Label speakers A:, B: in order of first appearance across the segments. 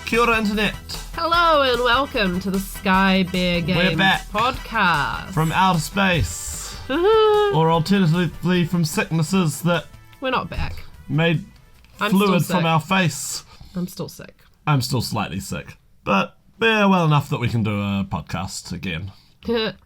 A: Kia ora, Internet.
B: Hello and welcome to the Sky Bear Games
A: back.
B: podcast.
A: From outer space. Or alternatively from sicknesses that
B: We're not back.
A: made
B: I'm
A: fluid
B: still
A: from
B: sick.
A: our face.
B: I'm still sick.
A: I'm still slightly sick. But we're well enough that we can do a podcast again.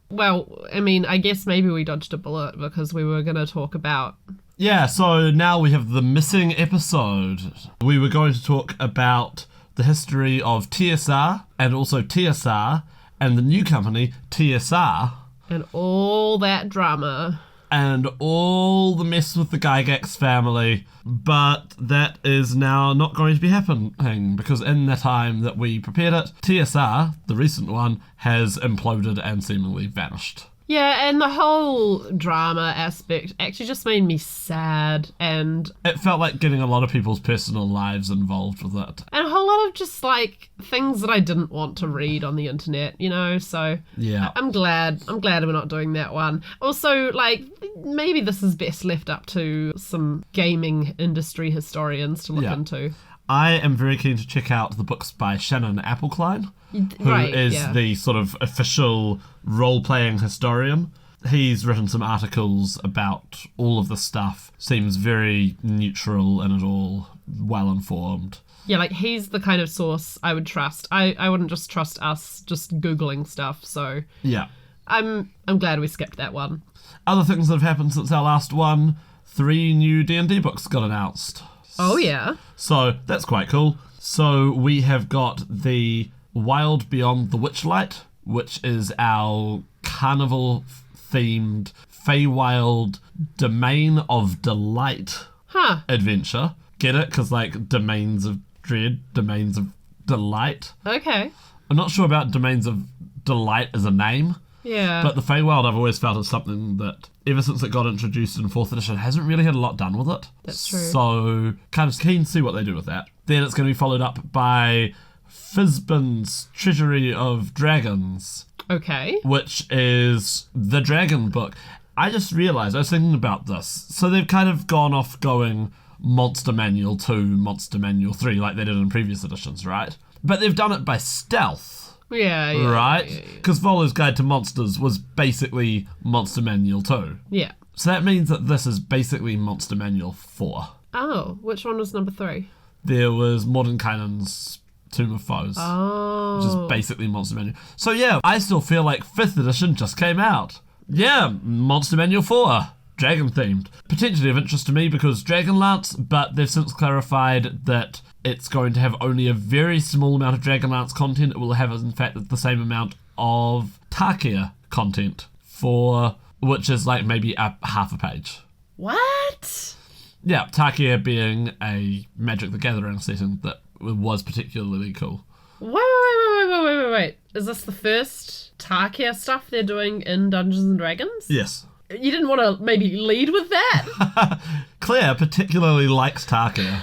B: Well, I mean, I guess maybe we dodged a bullet because we were going to talk about...
A: Yeah, so now we have the missing episode. We were going to talk about the history of TSR and also TSR and the new company, TSR.
B: And all that drama.
A: And all the mess with the Gygax family, but that is now not going to be happening because in the time that we prepared it, TSR, the recent one, has imploded and seemingly vanished.
B: Yeah, and the whole drama aspect actually just made me sad and
A: It felt like getting a lot of people's personal lives involved with it.
B: a whole lot of just like things that I didn't want to read on the internet, you know, so
A: Yeah.
B: I'm glad we're not doing that one. Also, like, maybe this is best left up to some gaming industry historians to look
A: Yeah.
B: into.
A: I am very keen to check out the books by Shannon Appelklein, who
B: Right,
A: is
B: yeah.
A: the sort of official role-playing historian. He's written some articles about all of the stuff. Seems very neutral and at all well-informed.
B: Yeah, like, he's the kind of source I would trust. I wouldn't just trust us just Googling stuff, so
A: Yeah.
B: I'm glad we skipped that one.
A: Other things that have happened since our last one, 3 new D&D books got announced.
B: Oh, yeah.
A: So that's quite cool. So we have got the Wild Beyond the Witchlight, which is our carnival-themed Feywild Domain of Delight
B: Huh.
A: adventure. Get it? Because, like, Domains of Dread, Domains of Delight.
B: Okay.
A: I'm not sure about Domains of Delight as a name,
B: Yeah.
A: but the Feywild I've always felt is something that, ever since it got introduced in 4th edition, hasn't really had a lot done with it.
B: That's true.
A: So, kind of keen to see what they do with that. Then it's going to be followed up by Fizban's Treasury of Dragons,
B: Okay.
A: which is the dragon book. I just realised, I was thinking about this. So they've kind of gone off going Monster Manual 2, Monster Manual 3, like they did in previous editions, right? But they've done it by stealth.
B: Yeah.
A: Right? Because Volo's Guide to Monsters was basically Monster Manual 2.
B: Yeah.
A: So that means that this is basically Monster Manual 4.
B: Oh, which one was number 3?
A: There was Mordenkainen's Tomb of Foes,
B: Oh.
A: which is basically Monster Manual. So yeah, I still feel like 5th edition just came out. Yeah, Monster Manual 4. Dragon themed. Potentially of interest to me because Dragonlance, but they've since clarified that it's going to have only a very small amount of Dragonlance content. It will have, in fact, the same amount of Tarkia content, which is like maybe a half a page.
B: What?
A: Yeah, Tarkia being a Magic the Gathering setting that was particularly cool.
B: Wait. Is this the first Tarkia stuff they're doing in Dungeons and Dragons?
A: Yes.
B: You didn't want to maybe lead with that?
A: Claire particularly likes Tarkia.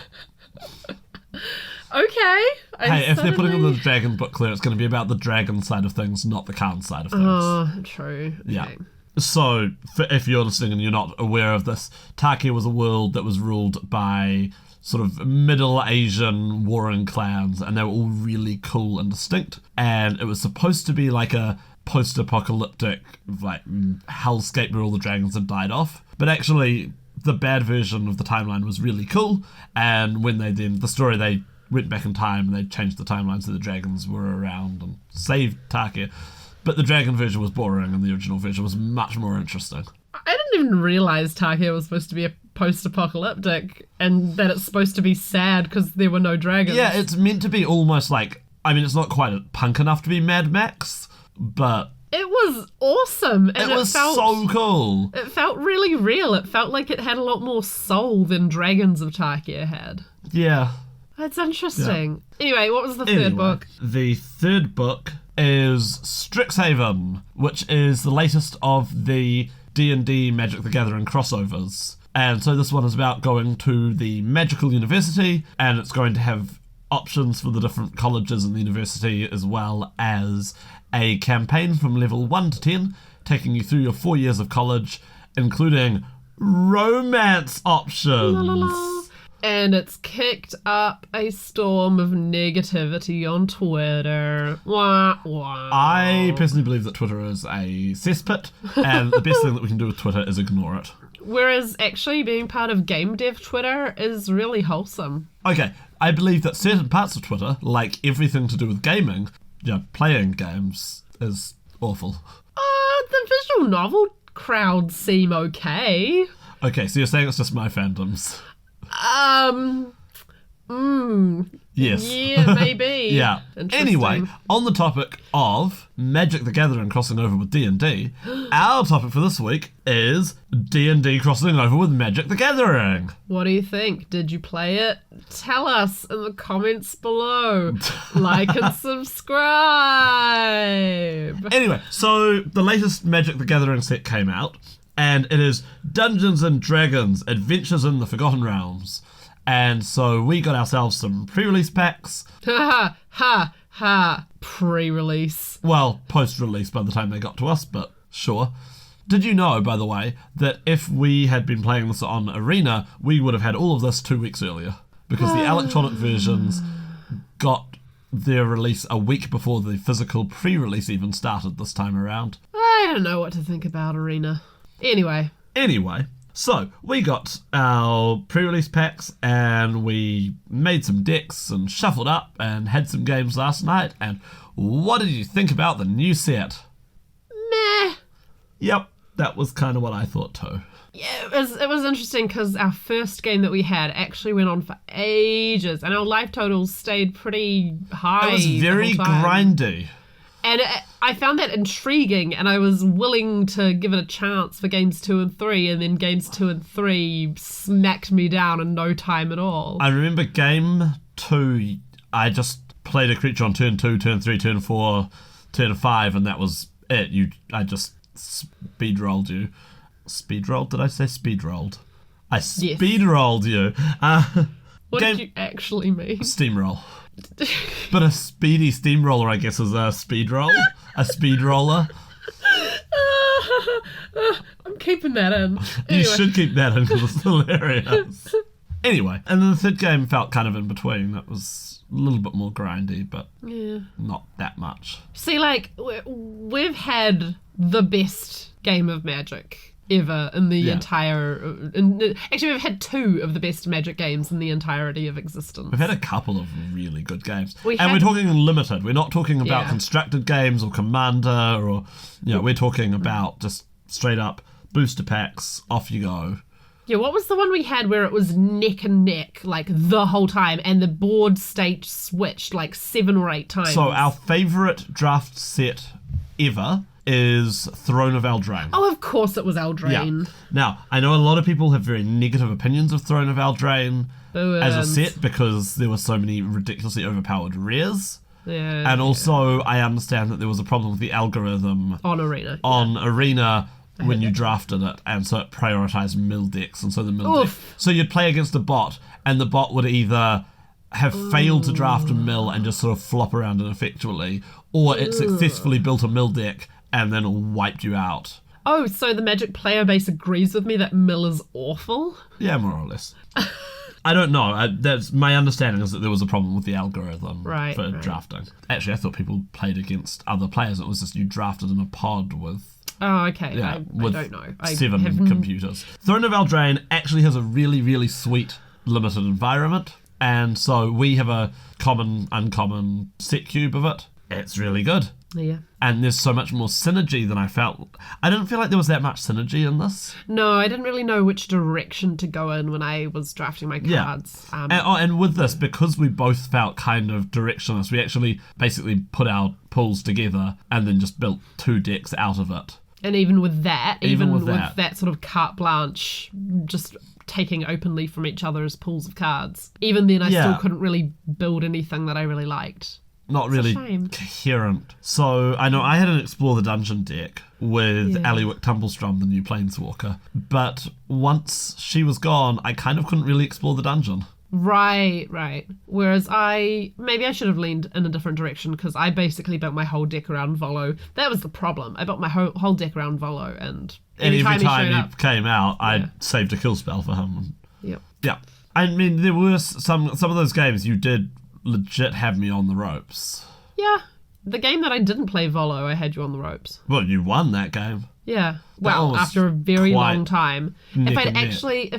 B: Okay.
A: Hey, if they're putting in the dragon book, Claire, it's going to be about the dragon side of things, not the Khan side of things.
B: Oh, true.
A: Yeah.
B: Okay.
A: So, if you're listening and you're not aware of this, Tarkia was a world that was ruled by sort of Middle Asian warring clans, and they were all really cool and distinct. And it was supposed to be like a post-apocalyptic, like, hellscape where all the dragons had died off. But actually, the bad version of the timeline was really cool. And when they went back in time and they changed the timeline so the dragons were around and saved Tarkia. But the dragon version was boring and the original version was much more interesting.
B: I didn't even realise Tarkia was supposed to be a post-apocalyptic and that it's supposed to be sad because there were no dragons.
A: Yeah, it's meant to be almost like, I mean, it's not quite punk enough to be Mad Max, but
B: It was awesome. And
A: it was so cool.
B: It felt really real. It felt like it had a lot more soul than Dragons of Tarkia had.
A: Yeah.
B: That's interesting. Yeah. Anyway, what was the third book?
A: The third book is Strixhaven, which is the latest of the D&D Magic the Gathering crossovers. And so this one is about going to the magical university, and it's going to have options for the different colleges in the university, as well as a campaign from level 1 to 10, taking you through your 4 years of college, including romance options.
B: La, la, la. And it's kicked up a storm of negativity on Twitter. Wah, wah.
A: I personally believe that Twitter is a cesspit, and the best thing that we can do with Twitter is ignore it.
B: Whereas actually being part of game dev Twitter is really wholesome.
A: Okay, I believe that certain parts of Twitter, like everything to do with gaming, playing games, is awful.
B: The visual novel crowds seem okay.
A: Okay, so you're saying it's just my fandoms. Yes.
B: Yeah, maybe.
A: Yeah.
B: Interesting.
A: Anyway, on the topic of Magic the Gathering crossing over with D&D, our topic for this week is D&D crossing over with Magic the Gathering.
B: What do you think? Did you play it? Tell us in the comments below. Like and subscribe.
A: Anyway, so the latest Magic the Gathering set came out, and it is Dungeons and Dragons: Adventures in the Forgotten Realms. And so we got ourselves some pre-release packs.
B: Ha ha ha. Pre-release.
A: Well, post-release by the time they got to us, but sure. Did you know, by the way, that if we had been playing this on Arena, we would have had all of this 2 weeks earlier? Because the electronic versions got their release a week before the physical pre-release even started this time around.
B: I don't know what to think about Arena. Anyway,
A: so we got our pre-release packs and we made some decks and shuffled up and had some games last night. And what did you think about the new set?
B: meh.
A: Yep, that was kind of what I thought too.
B: Yeah, it was interesting because our first game that we had actually went on for ages and our life totals stayed pretty high.
A: It was very
B: the whole time.
A: grindy.
B: And I found that intriguing, and I was willing to give it a chance for games 2 and 3, and then games 2 and 3 smacked me down in no time at all.
A: I remember game 2, I just played a creature on turn 2, turn 3, turn 4, turn 5, and that was it. I just speed-rolled you. Speed-rolled? Did I say speed-rolled? I speed-rolled you.
B: What did you actually mean?
A: Steamroll. But a speedy steamroller, I guess, is a speed roll. A speed roller.
B: I'm keeping that in. Anyway.
A: You should keep that in because it's hilarious. Anyway, and then the third game felt kind of in between. It was a little bit more grindy, but not that much.
B: See, like, we've had the best game of Magic ever in the entire... actually, we've had 2 of the best Magic games in the entirety of existence.
A: We've had a couple of really good games. We're
B: had-
A: talking limited. We're not talking about constructed games or Commander or... we're talking about just straight up booster packs, off you go.
B: Yeah, what was the one we had where it was neck and neck, like, the whole time, and the board state switched, like, 7 or 8 times?
A: So our favourite draft set ever is Throne of Eldraine.
B: Oh, of course it was Eldraine.
A: Yeah. Now, I know a lot of people have very negative opinions of Throne of Eldraine as a set because there were so many ridiculously overpowered rares.
B: Yeah.
A: And also, I understand that there was a problem with the algorithm
B: On Arena.
A: When you drafted it, and so it prioritized mill decks, and so the mill deck. So you'd play against a bot, and the bot would either have failed to draft a mill and just sort of flop around ineffectually, or it successfully built a mill deck and then wiped you out.
B: Oh, so the Magic player base agrees with me that mill is awful?
A: Yeah, more or less. I don't know. That's my understanding is that there was a problem with the algorithm for drafting. Actually, I thought people played against other players. It was just you drafted in a pod with...
B: Oh, okay.
A: Yeah,
B: I don't know.
A: 7 computers. Throne of Eldraine actually has a really, really sweet limited environment. And so we have a common, uncommon set cube of it. It's really good.
B: Yeah.
A: And there's so much more synergy than I felt. I didn't feel like there was that much synergy in this.
B: No, I didn't really know which direction to go in when I was drafting my cards.
A: Yeah. And with this, because we both felt kind of directionless, we actually basically put our pools together and then just built 2 decks out of it.
B: And even with that, with
A: that.
B: that sort of carte blanche, just taking openly from each other as pools of cards, even then I still couldn't really build anything that I really liked.
A: Not really coherent. So I know I had an Explore the Dungeon deck with Aliwick Tumblestrom, the new Planeswalker, but once she was gone, I kind of couldn't really explore the dungeon.
B: Right. Whereas maybe I should have leaned in a different direction because I basically built my whole deck around Volo. That was the problem. I built my whole deck around Volo, and
A: every time
B: he
A: came out, I saved a kill spell for him.
B: Yep.
A: Yeah. I mean, there were some of those games you did legit have me on the ropes.
B: Yeah. The game that I didn't play, Volo, I had you on the ropes.
A: Well, you won that game.
B: Yeah. Well, after a very long time. If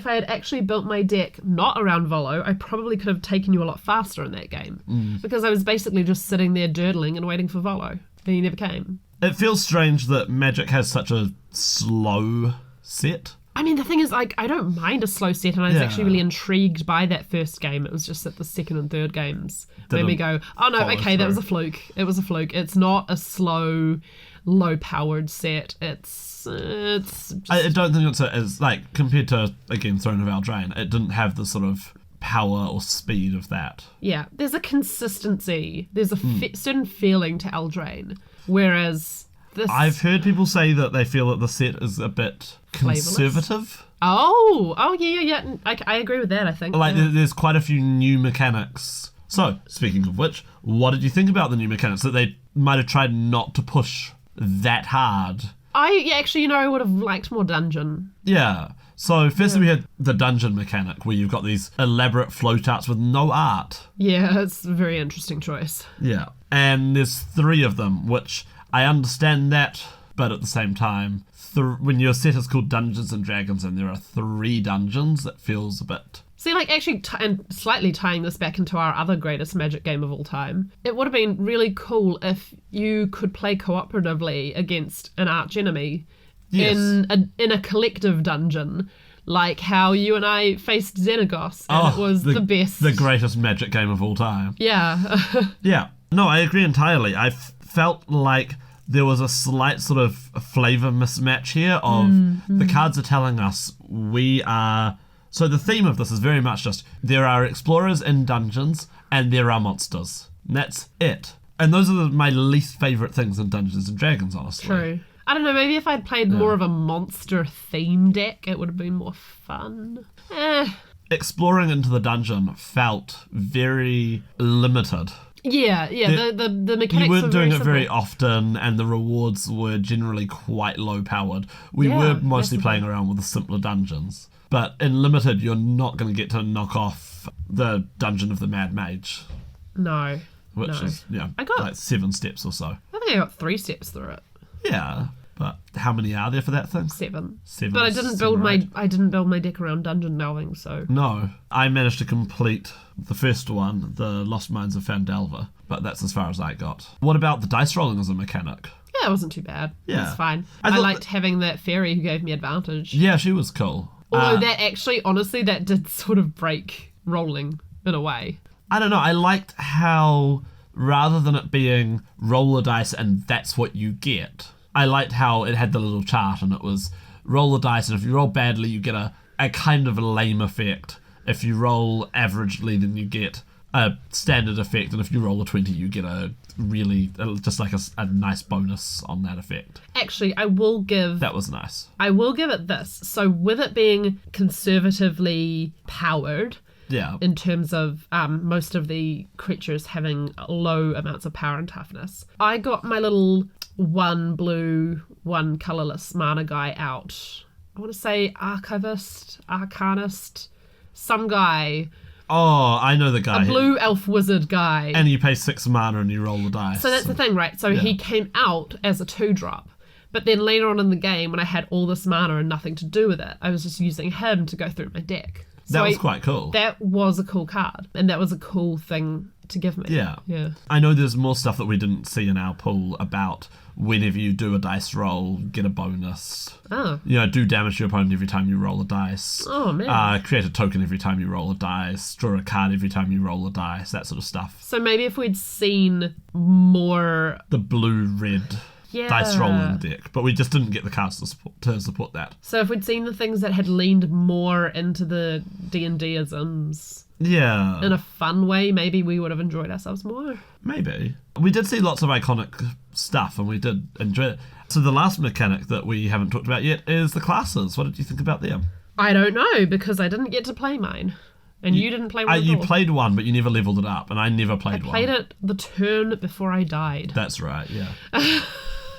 B: I had actually built my deck not around Volo, I probably could have taken you a lot faster in that game. Because I was basically just sitting there durdling and waiting for Volo. And he never came.
A: It feels strange that Magic has such a slow set.
B: I mean, the thing is, like, I don't mind a slow set, and I was actually really intrigued by that first game. It was just that the second and third games made me go, oh no, okay, that was a fluke. It was a fluke. It's not a slow, low-powered set. It's just...
A: I don't think it's like, compared to, again, Throne of Eldraine, it didn't have the sort of power or speed of that.
B: Yeah, there's a consistency. There's a certain feeling to Eldraine, whereas...
A: I've heard people say that they feel that the set is a bit conservative.
B: Oh, yeah. I agree with that, I think.
A: Like, there's quite a few new mechanics. So, speaking of which, what did you think about the new mechanics? That they might have tried not to push that hard.
B: I would have liked more dungeon.
A: Yeah. So, firstly we had the dungeon mechanic, where you've got these elaborate flowcharts with no art.
B: Yeah, it's a very interesting choice.
A: Yeah. And there's 3 of them, which... I understand that, but at the same time, when your set is called Dungeons and Dragons and there are 3 dungeons, that feels a bit...
B: See, like, actually, and slightly tying this back into our other greatest Magic game of all time, it would have been really cool if you could play cooperatively against an arch enemy in a collective dungeon, like how you and I faced Xenagos, and it was the best.
A: The greatest Magic game of all time.
B: Yeah.
A: Yeah. No, I agree entirely. I felt like there was a slight sort of flavour mismatch here of the cards are telling us we are... So the theme of this is very much just there are explorers in dungeons and there are monsters. And that's it. And those are my least favourite things in Dungeons and Dragons, honestly.
B: True. I don't know, maybe if I'd played more of a monster theme deck, it would have been more fun.
A: Exploring into the dungeon felt very limited.
B: Yeah, the mechanics
A: you weren't doing it
B: simple.
A: very often, and the rewards were generally quite low powered. We were mostly playing around with the simpler dungeons, but in limited, you're not going to get to knock off the Dungeon of the Mad Mage.
B: No,
A: which is
B: I got
A: like 7 steps or so.
B: I think I got 3 steps through it.
A: Yeah, but how many are there for that thing?
B: 7.
A: 7.
B: But I didn't build my deck around dungeon delving, so
A: no. I managed to complete the first one, the Lost Mines of Phandelver, but that's as far as I got. What about the dice rolling as a mechanic?
B: Yeah, it wasn't too bad. Yeah, it's fine. I liked having that fairy who gave me advantage.
A: Yeah, she was cool.
B: Although that actually, honestly, that did sort of break rolling in a way.
A: I don't know. I liked how rather than it being roll the dice and that's what you get, I liked how it had the little chart and it was roll the dice, and if you roll badly, you get a kind of a lame effect. If you roll averagely, then you get a standard effect, and if you roll a 20, you get a really, just like a nice bonus on that effect.
B: Actually, I will give...
A: That was nice.
B: I will give it this. So with it being conservatively powered...
A: Yeah.
B: In terms of most of the creatures having low amounts of power and toughness, I got my little 1 blue, 1 colourless mana guy out. I want to say Arcanist, some guy.
A: Oh, I know the guy.
B: A blue elf wizard guy.
A: And you pay 6 mana and you roll the dice.
B: So that's the thing, right? So he came out as a 2-drop. But then later on in the game, when I had all this mana and nothing to do with it, I was just using him to go through my deck.
A: That was quite cool.
B: That was a cool card. And that was a cool thing to give me.
A: Yeah.
B: Yeah.
A: I know there's more stuff that we didn't see in our pool about whenever you do a dice roll, get a bonus.
B: Oh.
A: You know, do damage to your opponent every time you roll a dice.
B: Oh, man.
A: Create a token every time you roll a dice. Draw a card every time you roll a dice. That sort of stuff.
B: So maybe if we'd seen more...
A: The blue-red... dice rolling deck, but we just didn't get the cards to support that.
B: So if we'd seen the things that had leaned more into the D&D-isms in a fun way, maybe we would have enjoyed ourselves more.
A: Maybe. We did see lots of iconic stuff and we did enjoy it. So the last mechanic that we haven't talked about yet is the classes. What did you think about them?
B: I don't know, because I didn't get to play mine. And you didn't play one at all.
A: You played one, but you never leveled it up, and I never played one.
B: I played it the turn before I died.
A: That's right, yeah.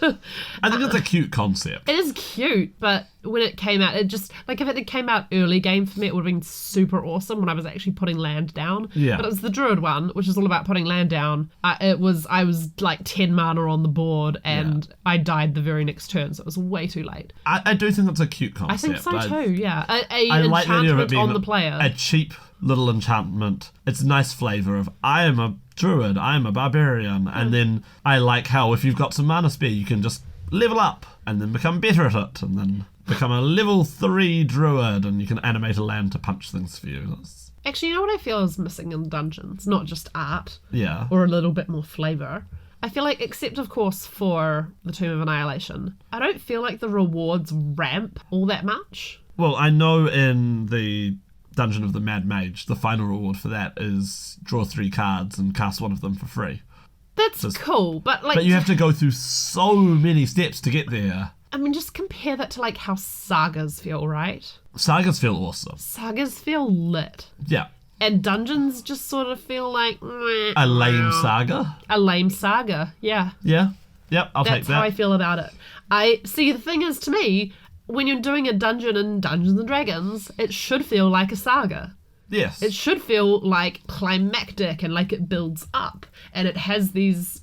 A: I think it's a cute concept.
B: It is cute, but when it came out, it just, like, if it had came out early game for me, it would have been super awesome when I was actually putting land down.
A: Yeah.
B: But it was the Druid one, which is all about putting land down. I was like 10 mana on the board, and I died the very next turn, so it was way too late.
A: I do think it's a cute concept.
B: I think so too, yeah.
A: I like the idea of it
B: enchantment
A: being
B: on the player.
A: a cheap little enchantment. It's a nice flavour of, I am a druid, I am a barbarian, and then I like how if you've got some mana spare, you can just level up and then become better at it, and then become a level 3 druid, and you can animate a land to punch things for you.
B: Actually, you know what I feel is missing in dungeons? Not just art.
A: Yeah.
B: Or a little bit more flavour. I feel like, except of course for the Tomb of Annihilation, I don't feel like the rewards ramp all that much.
A: Well, I know in the Dungeon of the Mad Mage, the final reward for that is draw 3 cards and cast one of them for free.
B: That's cool, but like...
A: But you have to go through so many steps to get there.
B: I mean, just compare that to like how sagas feel, right?
A: Sagas feel awesome.
B: Sagas feel lit.
A: Yeah.
B: And dungeons just sort of feel like...
A: A lame saga?
B: A lame saga, yeah.
A: Yeah. Yep, I'll take that.
B: That's how I feel about it. The thing is, to me, when you're doing a dungeon in Dungeons and Dragons, it should feel like a saga.
A: Yes.
B: It should feel like climactic and like it builds up, and it has these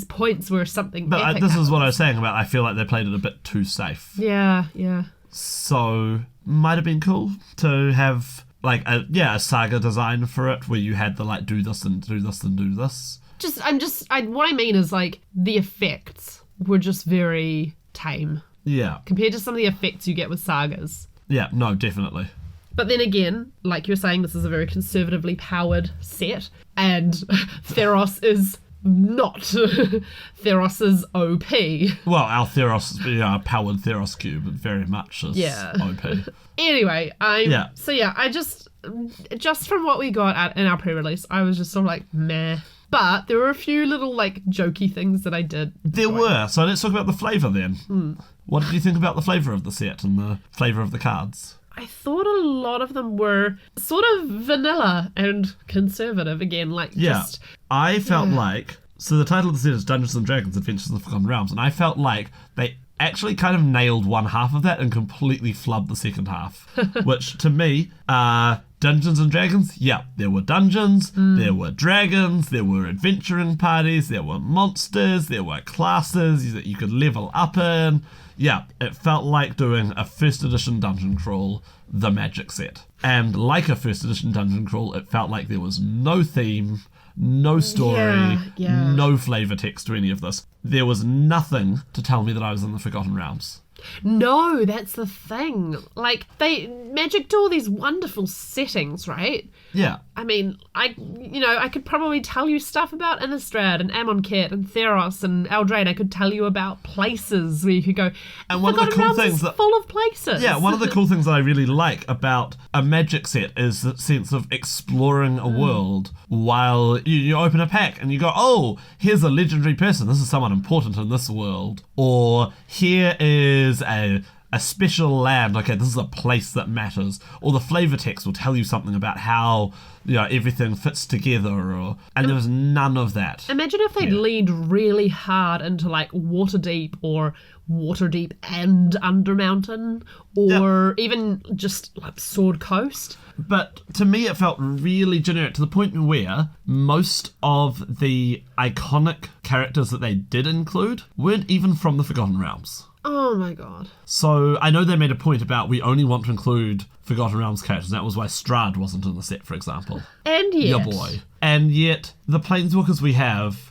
B: points where something
A: But
B: epic
A: this is
B: happens.
A: what I was saying about I feel like they played it a bit too safe.
B: Yeah.
A: So, might have been cool to have like a saga design for it where you had the like do this and do this and do this.
B: What I mean is like the effects were just very tame.
A: Yeah.
B: Compared to some of the effects you get with sagas.
A: Yeah, no, definitely.
B: But then again, like you're saying, this is a very conservatively powered set, and Theros is not. Theros is OP.
A: Well, our Theros, powered Theros cube very much is OP.
B: Anyway, I just from what we got in our pre-release, I was just sort of like, meh. But there were a few little like jokey things that I did.
A: There were. So let's talk about the flavour then. What did you think about the flavour of the set and the flavour of the cards?
B: I thought a lot of them were sort of vanilla and conservative again, like just...
A: I felt like... So the title of the set is Dungeons & Dragons Adventures in the Forgotten Realms, and I felt like they actually kind of nailed one half of that and completely flubbed the second half. Which, to me, Dungeons & Dragons, there were dungeons, there were dragons, there were adventuring parties, there were monsters, there were classes that you could level up in. Yeah, it felt like doing a first edition dungeon crawl, the Magic set. And like a first edition dungeon crawl, it felt like there was no theme, no story, no flavour text to any of this. There was nothing to tell me that I was in the Forgotten Realms.
B: No, that's the thing. Like, Magic do all these wonderful settings, right?
A: Yeah.
B: I mean, I could probably tell you stuff about Innistrad and Amonkhet and Theros and Eldraine. I could tell you about places where you could go.
A: And one of the cool things
B: is full of places.
A: Yeah, one of the cool things that I really like about a Magic set is the sense of exploring a world while you open a pack and you go, oh, here's a legendary person. This is someone important in this world. Or here is a special land. Okay, this is a place that matters. Or the flavor text will tell you something about how everything fits together. And there was none of that.
B: Imagine if they'd leaned really hard into like Waterdeep or Waterdeep and Undermountain, or even just like Sword Coast.
A: But to me, it felt really generic to the point where most of the iconic characters that they did include weren't even from the Forgotten Realms.
B: Oh my god.
A: So I know they made a point about we only want to include Forgotten Realms characters. That was why Strahd wasn't in the set, for example.
B: And yet...
A: Your boy. And yet, the Planeswalkers we have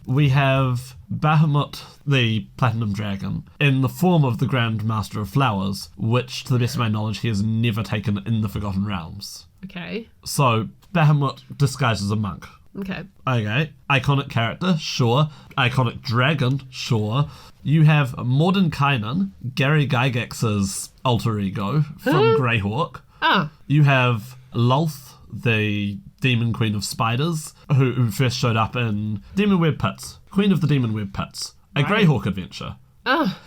A: Bahamut, the Platinum Dragon, in the form of the Grand Master of Flowers, which, to the best of my knowledge, he has never taken in the Forgotten Realms.
B: Okay.
A: So, Bahamut disguised as a monk.
B: Okay.
A: Iconic character, sure. Iconic dragon, sure. You have Mordenkainen, Gary Gygax's alter ego from Greyhawk. You have Lolth, the Demon Queen of Spiders, who first showed up in Demon Web Pits, Queen of the Demon Web Pits, a Greyhawk adventure.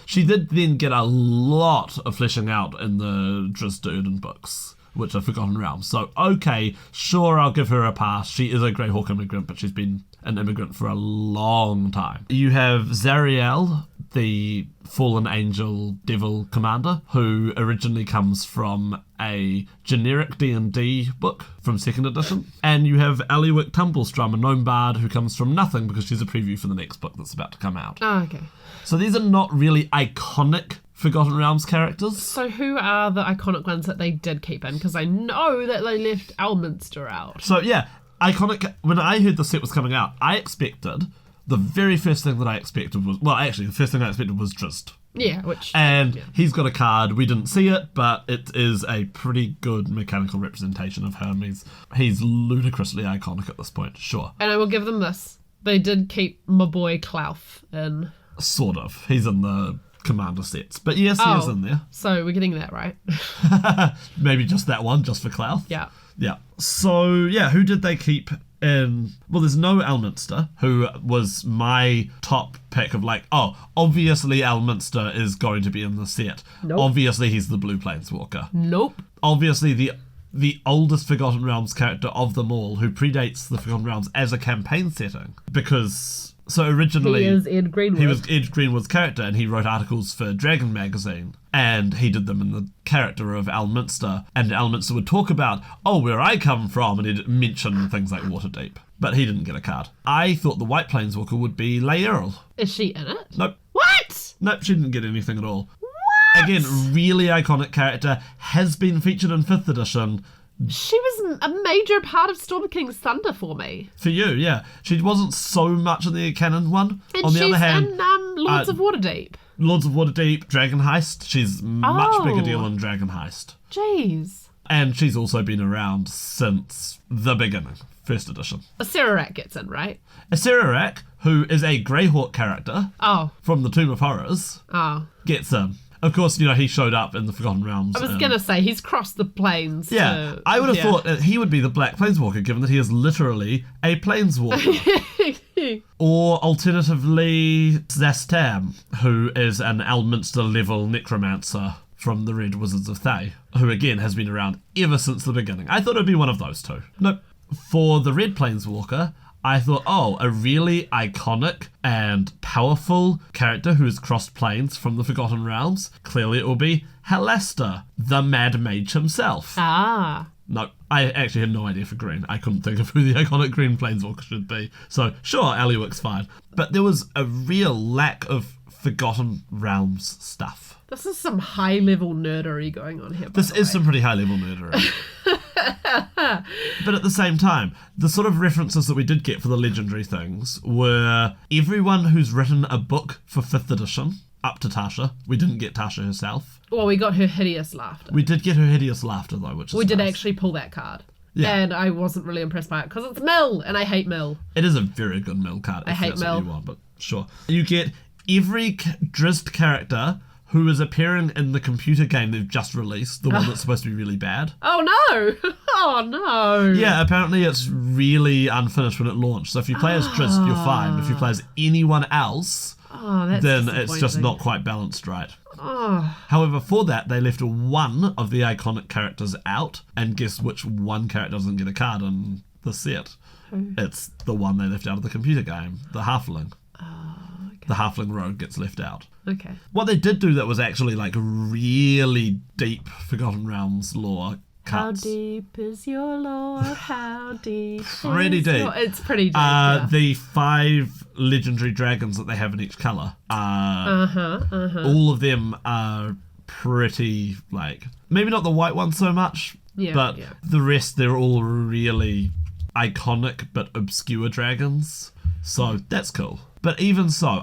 A: She did then get a lot of fleshing out in the Drizzt Do'Urden books, which are Forgotten Realms. So, okay, sure, I'll give her a pass. She is a Greyhawk immigrant, but she's been an immigrant for a long time. You have Zariel, the fallen angel devil commander, who originally comes from a generic D&D book from 2nd edition. And you have Aliwick Tumblestrum, a gnome bard who comes from nothing because she's a preview for the next book that's about to come out.
B: Oh, okay.
A: So these are not really iconic Forgotten Realms characters.
B: So who are the iconic ones that they did keep in? Because I know that they left Elminster out.
A: So yeah, iconic. When I heard the set was coming out, I expected, the very first thing that I expected was, well, actually, the first thing I expected was Drizzt.
B: Yeah, which...
A: And
B: yeah.
A: he's got a card. We didn't see it, but it is a pretty good mechanical representation of him. He's ludicrously iconic at this point, sure.
B: And I will give them this. They did keep my boy Klauf in.
A: Sort of. He's in the commander sets. But yes, he is in there.
B: So we're getting that right.
A: Maybe just that one, just for Klauf.
B: Yeah.
A: Yeah. So, yeah, who did they keep in? Well, there's no Elminster, who was my top pick of like, oh, obviously Elminster is going to be in the set.
B: Nope.
A: Obviously he's the Blue Planeswalker.
B: Nope.
A: Obviously the oldest Forgotten Realms character of them all, who predates the Forgotten Realms as a campaign setting. Because... So originally...
B: He is Ed Greenwood.
A: He was Ed Greenwood's character, and he wrote articles for Dragon magazine, and he did them in the character of Elminster, and Elminster would talk about, oh, where I come from, and he'd mention things like Waterdeep. But he didn't get a card. I thought the White Planeswalker would be Laeral.
B: Is she in it?
A: Nope.
B: What?
A: Nope, she didn't get anything at all.
B: What?
A: Again, really iconic character, has been featured in 5th edition.
B: She was a major part of Storm King's Thunder for me.
A: For you, yeah. She wasn't so much in the canon one.
B: And
A: on the other hand,
B: in Lords of Waterdeep.
A: Lords of Waterdeep, Dragon Heist. She's much bigger deal in Dragon Heist.
B: Jeez.
A: And she's also been around since the beginning, 1st edition.
B: Acererak gets in, right?
A: Acererak, who is a Greyhawk character from the Tomb of Horrors, gets in. Of course, he showed up in the Forgotten Realms.
B: I was going to say, he's crossed the plains.
A: Yeah, I would have thought that he would be the Black Planeswalker, given that he is literally a Planeswalker. Or alternatively, Zastam, who is an Elminster level necromancer from the Red Wizards of Thay, who again has been around ever since the beginning. I thought it would be one of those two. Nope. For the Red Planeswalker, I thought, a really iconic and powerful character who has crossed planes from the Forgotten Realms. Clearly it will be Halaster, the Mad Mage himself. No, I actually had no idea for green. I couldn't think of who the iconic green Planeswalker should be. So, sure, Aliwick's fine. But there was a real lack of Forgotten Realms stuff.
B: This is some high-level nerdery going on here.
A: This is some pretty high-level nerdery. But at the same time, the sort of references that we did get for the legendary things were everyone who's written a book for 5th edition, up to Tasha. We didn't get Tasha herself.
B: Well, we got her hideous laughter.
A: We did get her hideous laughter, though, which is
B: We did
A: nice.
B: Actually pull that card.
A: Yeah.
B: And I wasn't really impressed by it, because it's Mill, and I hate Mill.
A: It is a very good Mill card, if
B: hate
A: that's
B: Mill.
A: what you want, but sure. You get every Drizzt character who is appearing in the computer game they've just released, the one that's supposed to be really bad.
B: Oh no! Oh no!
A: Yeah, apparently it's really unfinished when it launched. So if you play as Drizzt, you're fine. If you play as anyone else, then it's just not quite balanced right. However, for that, they left one of the iconic characters out, and guess which one character doesn't get a card in the set? It's the one they left out of the computer game, the Halfling. The Halfling Rogue gets left out.
B: Okay.
A: What they did do that was actually like really deep Forgotten Realms lore cuts.
B: How deep is your lore? How deep?
A: Pretty deep.
B: It's pretty deep. Yeah.
A: The 5 legendary dragons that they have in each colour all of them are pretty, like, maybe not the white one so much, but the rest, they're all really iconic but obscure dragons. So that's cool. But even so,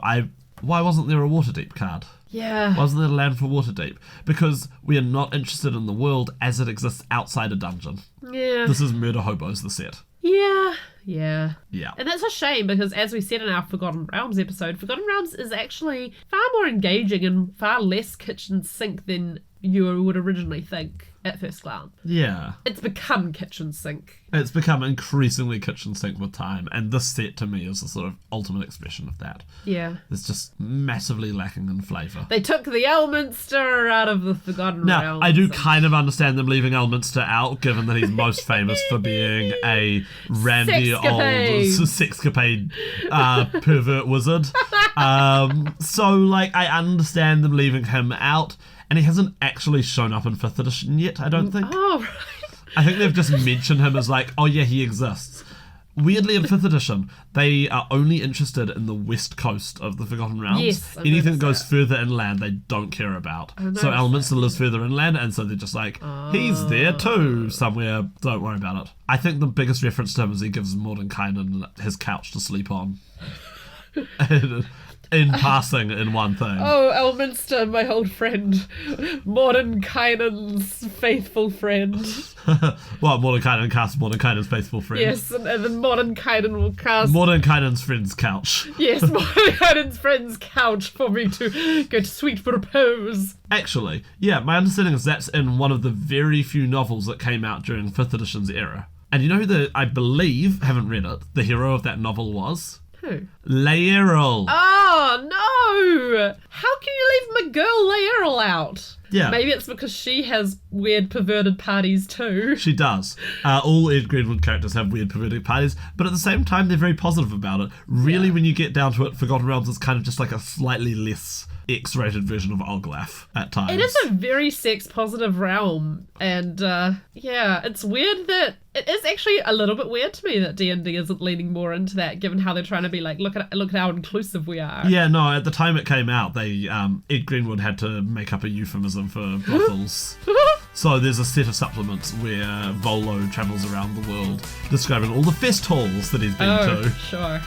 A: why wasn't there a Waterdeep card?
B: Yeah.
A: Why wasn't there a land for Waterdeep? Because we are not interested in the world as it exists outside a dungeon.
B: Yeah.
A: This is Murder Hobos, the set.
B: Yeah. And that's a shame, because as we said in our Forgotten Realms episode, Forgotten Realms is actually far more engaging and far less kitchen sink than you would originally think. at first glance.
A: Yeah.
B: It's become kitchen sink.
A: It's become increasingly kitchen sink with time, and this set to me is the sort of ultimate expression of that.
B: Yeah.
A: It's just massively lacking in flavour.
B: They took the Elminster out of the Forgotten Realms.
A: Now, I do kind of understand them leaving Elminster out, given that he's most famous for being a randy old sexcapade pervert wizard. So, like, I understand them leaving him out, and he hasn't actually shown up in 5th edition yet, I don't think.
B: Oh, right.
A: I think they've just mentioned him as like, oh yeah, he exists. Weirdly, in 5th edition, they are only interested in the west coast of the Forgotten Realms.
B: Yes,
A: anything that goes further inland, they don't care about. So Elminster lives further inland, and so they're just like, he's there too, somewhere, don't worry about it. I think the biggest reference to him is he gives Mordenkainen his couch to sleep on. In passing, in one thing.
B: Oh, Elminster, my old friend. Mordenkainen's faithful friend.
A: Well, Mordenkainen casts Mordenkainen's faithful friend.
B: Yes, and then Mordenkainen will cast...
A: Mordenkainen's friend's couch.
B: Yes, Mordenkainen's friend's couch for me to get sweet repose.
A: Actually, yeah, my understanding is that's in one of the very few novels that came out during 5th edition's era. And you know who I believe, haven't read it, the hero of that novel was?
B: Who?
A: Laeral.
B: Oh, no! How can you leave my girl Laeral out?
A: Yeah.
B: Maybe it's because she has weird perverted parties too.
A: She does. All Ed Greenwood characters have weird perverted parties, but at the same time, they're very positive about it. Really, when you get down to it, Forgotten Realms is kind of just like a slightly less X-rated version of Oglaf at times.
B: It is a very sex-positive realm, and yeah, it's weird that... It is actually a little bit weird to me that D&D isn't leaning more into that, given how they're trying to be like, look at how inclusive we are.
A: Yeah, no, at the time it came out, they Ed Greenwood had to make up a euphemism for brothels. So there's a set of supplements where Volo travels around the world describing all the fest halls that he's been to.
B: Sure.